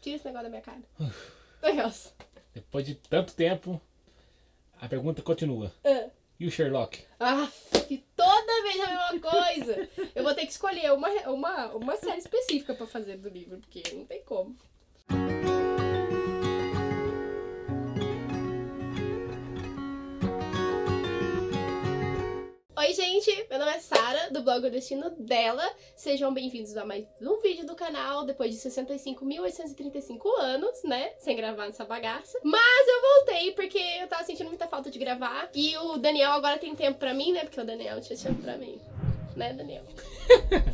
Tira esse negócio da minha cara. Nossa. Depois de tanto tempo, a pergunta continua. E o Sherlock? Ah, que toda vez a mesma coisa. Eu vou ter que escolher uma série específica pra fazer do livro, porque não tem como. Oi, gente! Meu nome é Sara, do blog O Destino Dela. Sejam bem-vindos a mais um vídeo do canal, depois de 65.835 anos, né? Sem gravar nessa bagaça. Mas eu voltei porque eu tava sentindo muita falta de gravar. E o Daniel agora tem tempo pra mim, né? Porque o Daniel tinha tempo pra mim. Né, Daniel?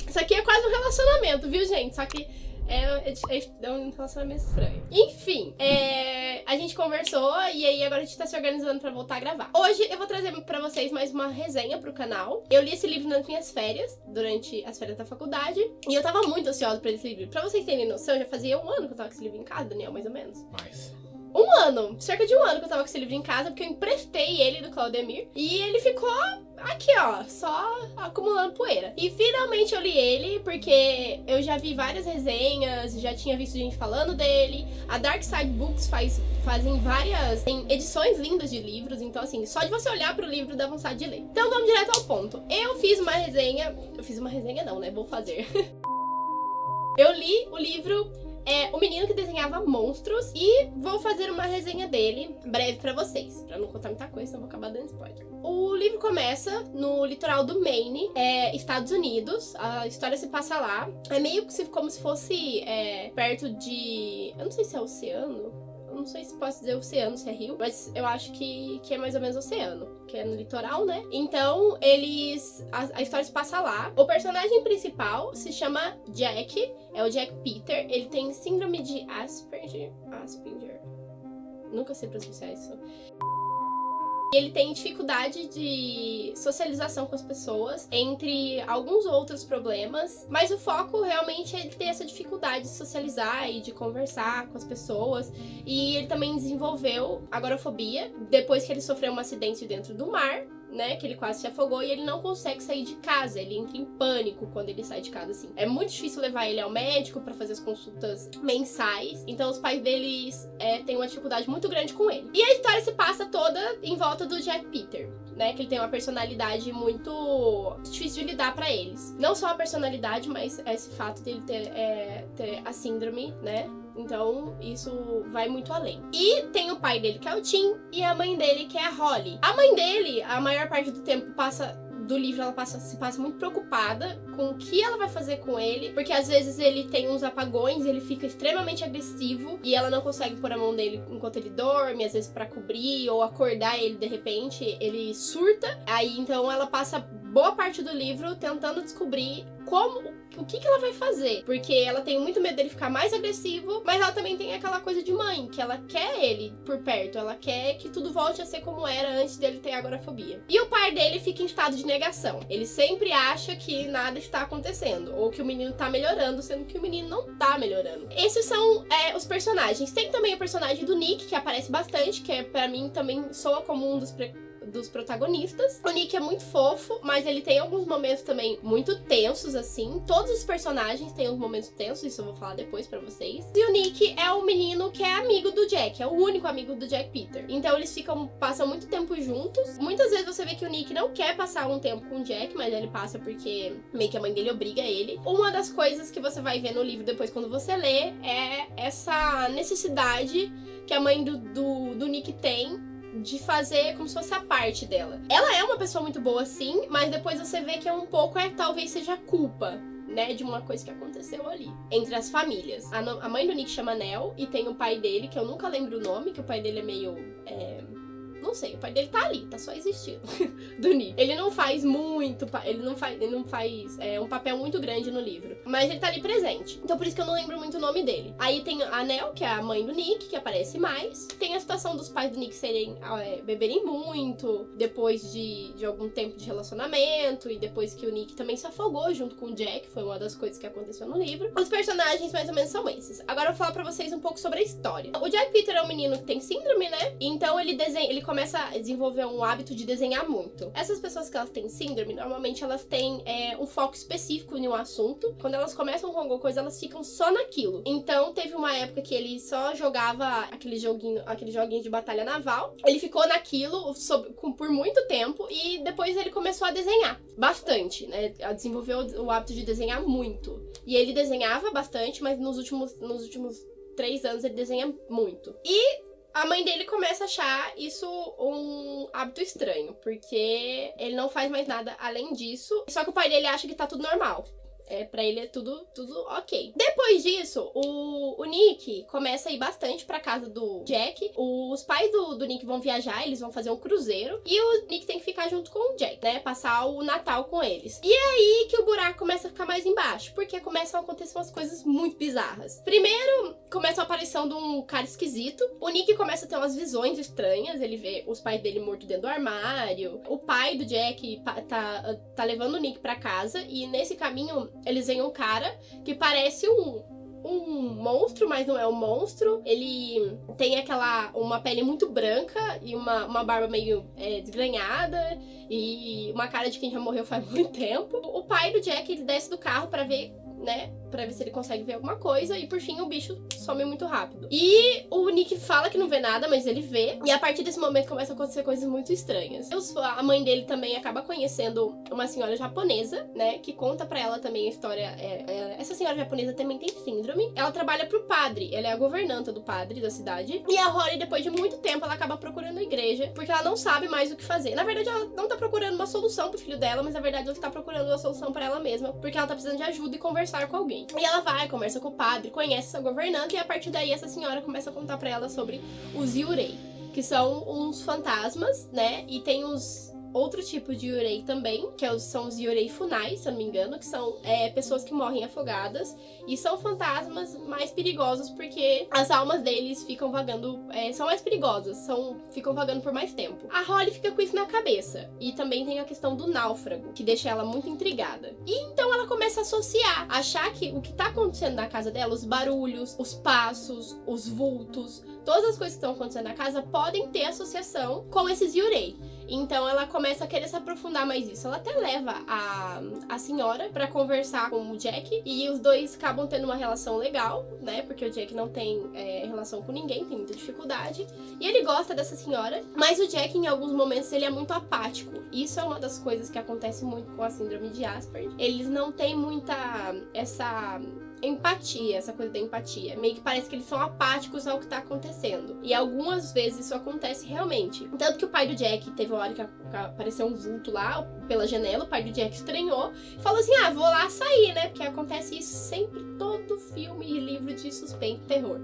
Isso aqui é quase um relacionamento, viu, gente? Só que é um relacionamento estranho. Enfim, a gente conversou e aí agora a gente tá se organizando pra voltar a gravar. Hoje eu vou trazer pra vocês mais uma resenha pro canal. Eu li esse livro nas minhas férias, durante as férias da faculdade, e eu tava muito ansiosa pra esse livro. Pra vocês terem noção, já fazia 1 ano que eu tava com esse livro em casa, Daniel, mais ou menos. Mais. 1 ano, cerca de 1 ano que eu tava com esse livro em casa, porque eu emprestei ele do Claudemir. E ele ficou aqui, ó, só acumulando poeira. E finalmente eu li ele, porque eu já vi várias resenhas, já tinha visto gente falando dele. A Dark Side Books tem edições lindas de livros, então assim, só de você olhar pro livro dá vontade de ler. Então vamos direto ao ponto. Eu fiz uma resenha não, né, vou fazer. Eu li o livro O Menino que Desenhava Monstros e vou fazer uma resenha dele breve pra vocês, pra não contar muita coisa, senão vou acabar dando spoiler. O livro começa no litoral do Maine, Estados Unidos. A história se passa lá. É meio que como se fosse perto de... Eu não sei se é oceano. Eu não sei se posso dizer oceano, se é rio, mas eu acho que é mais ou menos oceano, que é no litoral, né? Então, a história se passa lá. O personagem principal se chama Jack, é o Jack Peter. Ele tem síndrome de Asperger. Nunca sei pronunciar isso. Ele tem dificuldade de socialização com as pessoas, entre alguns outros problemas, mas o foco realmente é ele ter essa dificuldade de socializar e de conversar com as pessoas. E ele também desenvolveu agorafobia depois que ele sofreu um acidente dentro do mar, né, que ele quase se afogou e ele não consegue sair de casa, ele entra em pânico quando ele sai de casa, assim. É muito difícil levar ele ao médico pra fazer as consultas mensais, então os pais deles têm uma dificuldade muito grande com ele. E a história se passa toda em volta do Jack Peter, né, que ele tem uma personalidade muito difícil de lidar pra eles. Não só a personalidade, mas esse fato dele ter a síndrome, né. Então, isso vai muito além. E tem o pai dele, que é o Tim, e a mãe dele, que é a Holly. A mãe dele, a maior parte do tempo do livro, ela se passa muito preocupada com o que ela vai fazer com ele, porque às vezes ele tem uns apagões, ele fica extremamente agressivo e ela não consegue pôr a mão nele enquanto ele dorme, às vezes pra cobrir ou acordar ele de repente, ele surta. Aí então ela passa boa parte do livro tentando descobrir o que ela vai fazer, porque ela tem muito medo dele ficar mais agressivo, mas ela também tem aquela coisa de mãe, que ela quer ele por perto, ela quer que tudo volte a ser como era antes dele ter agorafobia. E o pai dele fica em estado de negação, ele sempre acha que nada está acontecendo, ou que o menino tá melhorando, sendo que o menino não tá melhorando. Esses são os personagens. Tem também o personagem do Nick, que aparece bastante, que pra mim também soa como um dos protagonistas. O Nick é muito fofo, mas ele tem alguns momentos também muito tensos, assim. Todos os personagens têm uns momentos tensos, isso eu vou falar depois pra vocês. E o Nick é o menino que é amigo do Jack, é o único amigo do Jack Peter. Então eles passam muito tempo juntos. Muitas vezes você vê que o Nick não quer passar um tempo com o Jack, mas ele passa porque meio que a mãe dele obriga ele. Uma das coisas que você vai ver no livro depois quando você lê é essa necessidade que a mãe do Nick tem de fazer como se fosse a parte dela. Ela é uma pessoa muito boa, sim, mas depois você vê que talvez seja culpa, né, de uma coisa que aconteceu ali, entre as famílias. A mãe do Nick chama Nell, e tem o pai dele, que eu nunca lembro o nome, que o pai dele é meio... Não sei, o pai dele tá ali, tá só existindo, do Nick. Ele não faz muito, ele não faz um papel muito grande no livro, mas ele tá ali presente. Então por isso que eu não lembro muito o nome dele. Aí tem a Nell, que é a mãe do Nick, que aparece mais. Tem a situação dos pais do Nick beberem muito, depois de algum tempo de relacionamento, e depois que o Nick também se afogou junto com o Jack, foi uma das coisas que aconteceu no livro. Os personagens mais ou menos são esses. Agora eu vou falar pra vocês um pouco sobre a história. O Jack Peter é um menino que tem síndrome, né? Então ele começa a desenvolver um hábito de desenhar muito. Essas pessoas que elas têm síndrome, normalmente elas têm um foco específico em um assunto. Quando elas começam com alguma coisa, elas ficam só naquilo. Então, teve uma época que ele só jogava aquele joguinho de batalha naval. Ele ficou naquilo por muito tempo e depois ele começou a desenhar bastante, né? Desenvolveu o hábito de desenhar muito. E ele desenhava bastante, mas nos últimos 3 anos ele desenha muito. E a mãe dele começa a achar isso um hábito estranho, porque ele não faz mais nada além disso. Só que o pai dele acha que tá tudo normal. Pra ele é tudo ok. Depois disso, o Nick começa a ir bastante pra casa do Jack. Os pais do Nick vão viajar, eles vão fazer um cruzeiro. E o Nick tem que ficar junto com o Jack, né? Passar o Natal com eles. E é aí que o buraco começa a ficar mais embaixo, porque começam a acontecer umas coisas muito bizarras. Primeiro, começa a aparição de um cara esquisito. O Nick começa a ter umas visões estranhas. Ele vê os pais dele mortos dentro do armário. O pai do Jack tá levando o Nick pra casa. E nesse caminho, eles veem um cara que parece um monstro, mas não é um monstro. Ele tem uma pele muito branca e uma barba meio desgrenhada e uma cara de quem já morreu faz muito tempo. O pai do Jack, ele desce do carro pra ver, né? Pra ver se ele consegue ver alguma coisa. E por fim o bicho some muito rápido. E o Nick fala que não vê nada, mas ele vê. E a partir desse momento começam a acontecer coisas muito estranhas. A mãe dele também acaba conhecendo uma senhora japonesa, né? Que conta pra ela também a história. Essa senhora japonesa também tem síndrome. Ela trabalha pro padre. Ela é a governanta do padre da cidade. E a Holly, depois de muito tempo, ela acaba procurando a igreja. Porque ela não sabe mais o que fazer. Na verdade, ela não tá procurando uma solução pro filho dela. Mas na verdade, ela tá procurando uma solução pra ela mesma. Porque ela tá precisando de ajuda e conversar com alguém. E ela vai, conversa com o padre, conhece essa governanta e a partir daí essa senhora começa a contar pra ela sobre os Yurei, que são uns fantasmas, né? E tem os outro tipo de Yurei também, que são os Yurei funais, se eu não me engano, que são pessoas que morrem afogadas e são fantasmas mais perigosos porque as almas deles ficam vagando, são mais perigosas, ficam vagando por mais tempo. A Holly fica com isso na cabeça e também tem a questão do náufrago, que deixa ela muito intrigada. E então ela começa a associar, achar que o que tá acontecendo na casa dela, os barulhos, os passos, os vultos, todas as coisas que estão acontecendo na casa podem ter associação com esses Yurei. Então ela começa a querer se aprofundar mais nisso. Ela até leva a senhora pra conversar com o Jack e os dois acabam tendo uma relação legal, né? Porque o Jack não tem relação com ninguém, tem muita dificuldade. E ele gosta dessa senhora, mas o Jack em alguns momentos ele é muito apático. Isso é uma das coisas que acontece muito com a síndrome de Asperger. Eles não têm muita essa empatia, essa coisa da empatia. Meio que parece que eles são apáticos ao que tá acontecendo. E algumas vezes isso acontece realmente. Tanto que o pai do Jack teve uma hora que apareceu um vulto lá pela janela, o pai do Jack estranhou e falou assim, vou lá sair, né? Porque acontece isso sempre, todo filme e livro de suspense e terror.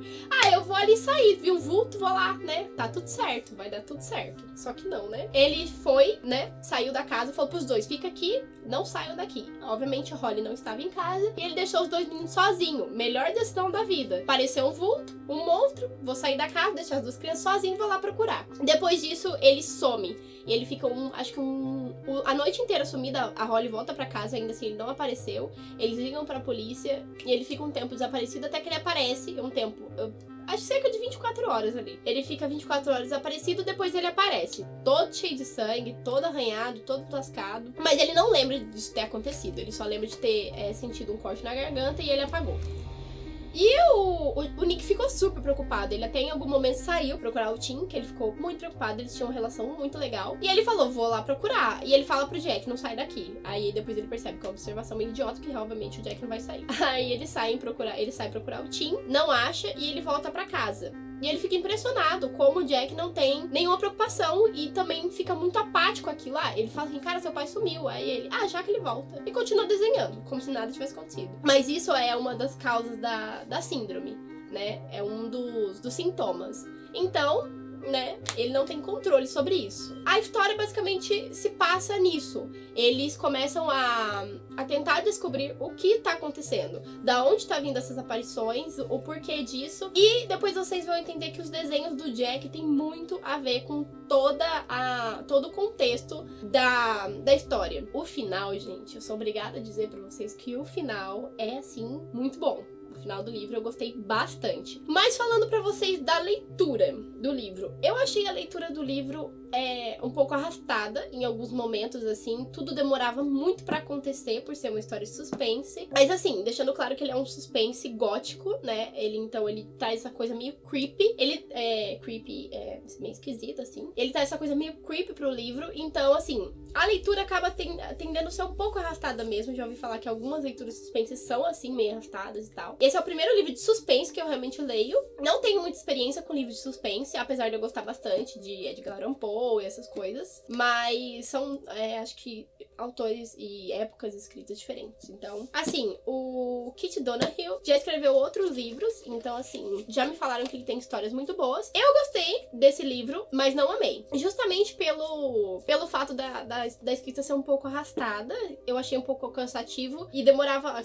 Eu vou ali sair, vi um vulto, vou lá, né? Tá tudo certo, vai dar tudo certo. Só que não, né? Ele foi, né? Saiu da casa, falou pros dois, fica aqui, não saiam daqui. Obviamente a Holly não estava em casa e ele deixou os dois meninos sozinho. Melhor decisão da vida. Apareceu um vulto, um monstro, vou sair da casa, deixar as duas crianças sozinhas e vou lá procurar. Depois disso, ele some. E ele fica a noite inteira sumida, a Holly volta pra casa, ainda assim ele não apareceu. Eles ligam pra polícia e ele fica um tempo desaparecido até que ele aparece. Acho cerca de 24 horas ali. Ele fica 24 horas desaparecido, depois ele aparece. Todo cheio de sangue, todo arranhado, todo lascado. Mas ele não lembra disso ter acontecido. Ele só lembra de ter sentido um corte na garganta e ele apagou. E o Nick ficou super preocupado. Ele até em algum momento saiu procurar o Tim, que ele ficou muito preocupado. Eles tinham uma relação muito legal. E ele falou, vou lá procurar. E ele fala pro Jack, não sai daqui. Aí depois ele percebe que é uma observação meio idiota, que obviamente o Jack não vai sair. Aí ele sai procurar o Tim, não acha e ele volta pra casa. E ele fica impressionado como o Jack não tem nenhuma preocupação e também fica muito apático aquilo. Ele fala assim, cara, seu pai sumiu. Aí ele, já que ele volta. E continua desenhando, como se nada tivesse acontecido. Mas isso é uma das causas da síndrome, né? É um dos sintomas. Então, né, ele não tem controle sobre isso. A história basicamente se passa nisso. Eles começam a tentar descobrir o que tá acontecendo, da onde tá vindo essas aparições, o porquê disso. E depois vocês vão entender que os desenhos do Jack tem muito a ver com todo o contexto da história. O final, gente, eu sou obrigada a dizer pra vocês que o final é, assim, muito bom. O final do livro eu gostei bastante. Mas falando pra vocês da leitura, do livro. Eu achei a leitura do livro um pouco arrastada em alguns momentos, assim. Tudo demorava muito pra acontecer, por ser uma história de suspense. Mas assim, deixando claro que ele é um suspense gótico, né? Ele traz essa coisa meio creepy. Creepy é meio esquisito, assim. Ele traz essa coisa meio creepy pro livro. Então, assim, a leitura acaba tendendo a ser um pouco arrastada mesmo. Já ouvi falar que algumas leituras de suspense são, assim, meio arrastadas e tal. Esse é o primeiro livro de suspense que eu realmente leio. Não tenho muita experiência com livros de suspense, apesar de eu gostar bastante de Edgar Allan Poe e essas coisas. Mas são, acho que, autores e épocas escritas diferentes. Então, assim, o Kit Donahue já escreveu outros livros. Então, assim, já me falaram que ele tem histórias muito boas. Eu gostei desse livro, mas não amei. Justamente pelo fato da escrita ser um pouco arrastada. Eu achei um pouco cansativo e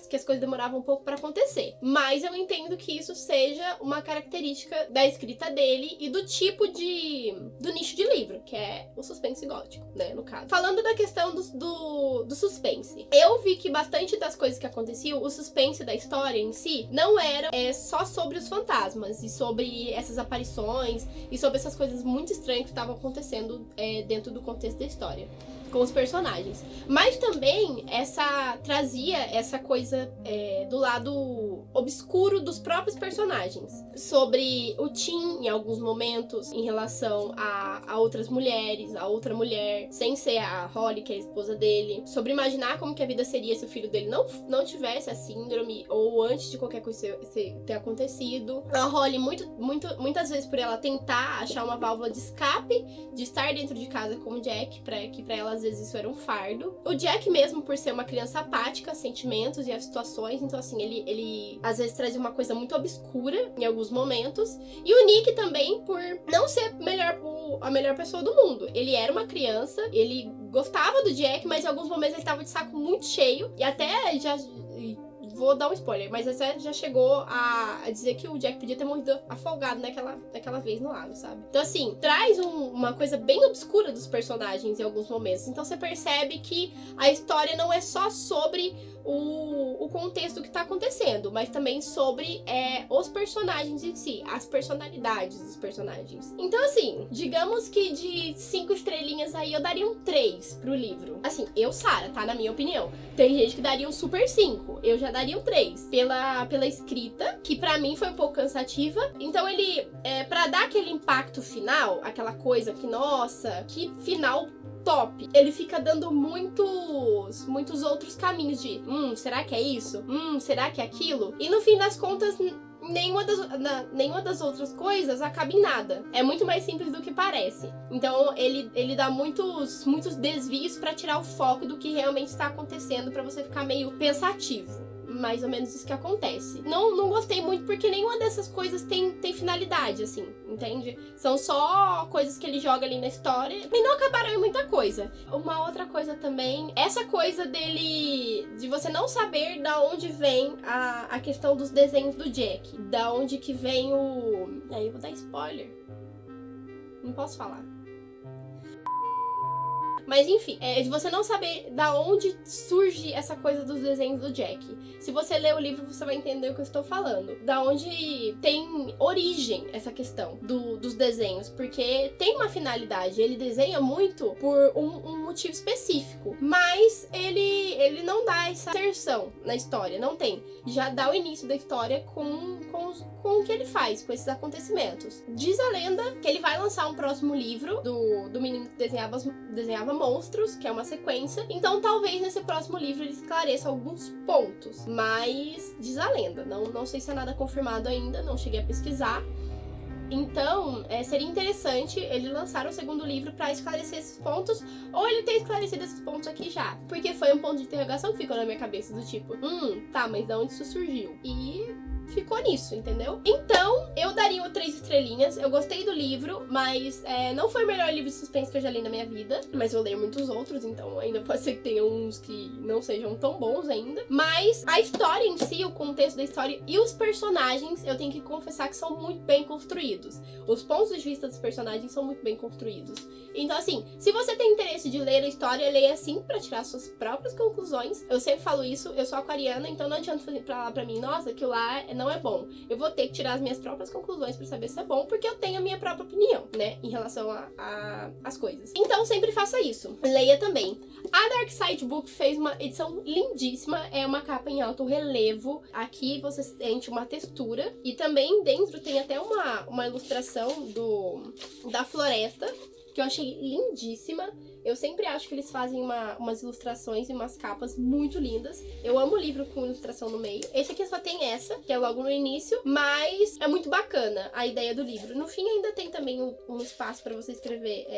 que as coisas demoravam um pouco pra acontecer. Mas eu entendo que isso seja uma característica da escrita dele e do tipo do nicho de livro, que é o suspense gótico, né, no caso. Falando da questão do suspense, eu vi que bastante das coisas que aconteciam, o suspense da história em si, não era só sobre os fantasmas e sobre essas aparições e sobre essas coisas muito estranhas que estavam acontecendo dentro do contexto da história, com os personagens. Mas também trazia essa coisa do lado obscuro dos próprios personagens. Sobre o Tim, em alguns momentos, em relação a outras mulheres, a outra mulher, sem ser a Holly, que é a esposa dele. Sobre imaginar como que a vida seria se o filho dele não tivesse a síndrome, ou antes de qualquer coisa ter acontecido. A Holly, muitas vezes, por ela tentar achar uma válvula de escape, de estar dentro de casa com o Jack, que pra ela às vezes isso era um fardo. O Jack mesmo, por ser uma criança apática a sentimentos e a situações, então assim, ele às vezes trazia uma coisa muito obscura em alguns momentos. E o Nick também, por não ser a melhor pessoa do mundo. Ele era uma criança, ele gostava do Jack, mas em alguns momentos ele tava de saco muito cheio, e até já... Vou dar um spoiler, mas até já chegou a dizer que o Jack podia ter morrido afogado naquela vez no lago, sabe? Então, assim, traz uma coisa bem obscura dos personagens em alguns momentos. Então, você percebe que a história não é só sobre o contexto que tá acontecendo, mas também sobre os personagens em si, as personalidades dos personagens. Então, assim, digamos que de 5 estrelinhas aí eu daria um 3 pro livro. Assim, Sara, tá? Na minha opinião. Tem gente que daria um super 5. Eu já daria um 3. Pela escrita, que pra mim foi um pouco cansativa. Então ele, pra dar aquele impacto final, aquela coisa que, nossa, que final top. Ele fica dando muitos outros caminhos de será que é isso? Será que é aquilo? E no fim das contas, nenhuma das outras coisas acaba em nada. É muito mais simples do que parece. Então ele dá muitos desvios pra tirar o foco do que realmente está acontecendo, pra você ficar meio pensativo. Mais ou menos isso que acontece. Não gostei muito porque nenhuma dessas coisas tem finalidade, assim, entende? São só coisas que ele joga ali na história e não acabaram em muita coisa. Uma outra coisa também, essa coisa de você não saber da onde vem a questão dos desenhos do Jack. Da onde que vem Aí eu vou dar spoiler. Não posso falar. Mas enfim, de você não saber da onde surge essa coisa dos desenhos do Jack. Se você ler o livro, você vai entender o que eu estou falando. Da onde tem origem essa questão dos desenhos. Porque tem uma finalidade. Ele desenha muito por um motivo específico. Mas ele não dá essa inserção na história. Não tem. Já dá o início da história com o que ele faz, com esses acontecimentos. Diz a lenda que ele vai lançar um próximo livro do menino que desenhava monstros, que é uma sequência. Então talvez nesse próximo livro ele esclareça alguns pontos. Mas diz a lenda. Não sei se é nada confirmado ainda, não cheguei a pesquisar. Então, seria interessante ele lançar um segundo livro pra esclarecer esses pontos, ou ele ter esclarecido esses pontos aqui já. Porque foi um ponto de interrogação que ficou na minha cabeça, do tipo, tá, mas de onde isso surgiu? E ficou nisso, entendeu? Então, eu daria 3 estrelinhas. Eu gostei do livro, mas não foi o melhor livro de suspense que eu já li na minha vida. Mas eu leio muitos outros, então ainda pode ser que tenha uns que não sejam tão bons ainda. Mas a história em si, o contexto da história e os personagens, eu tenho que confessar que são muito bem construídos. Os pontos de vista dos personagens são muito bem construídos. Então, assim, se você tem interesse de ler a história, leia assim pra tirar suas próprias conclusões. Eu sempre falo isso, eu sou aquariana, então não adianta falar pra mim, nossa, aquilo lá não é bom. Eu vou ter que tirar as minhas próprias conclusões pra saber se é bom, porque eu tenho a minha própria opinião, né, em relação às coisas. Então sempre faça isso. Leia também. A Dark Side Book fez uma edição lindíssima, é uma capa em alto relevo. Aqui você sente uma textura e também dentro tem até uma ilustração da floresta, que eu achei lindíssima. Eu sempre acho que eles fazem umas ilustrações e umas capas muito lindas. Eu amo livro com ilustração no meio. Esse aqui só tem essa, que é logo no início, mas é muito bacana a ideia do livro. No fim ainda tem também um espaço pra você escrever.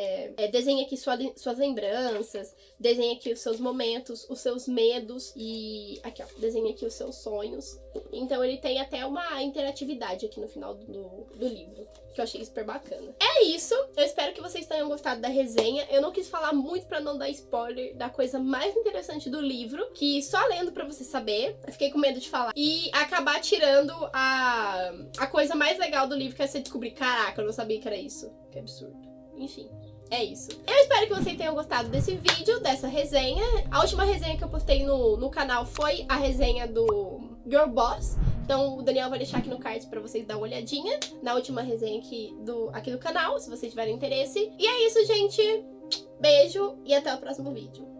Desenhe aqui suas lembranças, desenhe aqui os seus momentos, os seus medos e aqui, ó, desenhe aqui os seus sonhos. Então ele tem até uma interatividade aqui no final do livro, que eu achei super bacana. É isso, eu espero que vocês tenham gostado da resenha. Eu não quis falar muito pra não dar spoiler da coisa mais interessante do livro, que só lendo pra você saber. Eu fiquei com medo de falar e acabar tirando a coisa mais legal do livro, que é você descobrir, caraca, eu não sabia que era isso. Que absurdo. Enfim. É isso. Eu espero que vocês tenham gostado desse vídeo, dessa resenha. A última resenha que eu postei no canal foi a resenha do Girl Boss. Então o Daniel vai deixar aqui no card pra vocês dar uma olhadinha na última resenha aqui do canal, se vocês tiverem interesse. E é isso, gente. Beijo e até o próximo vídeo.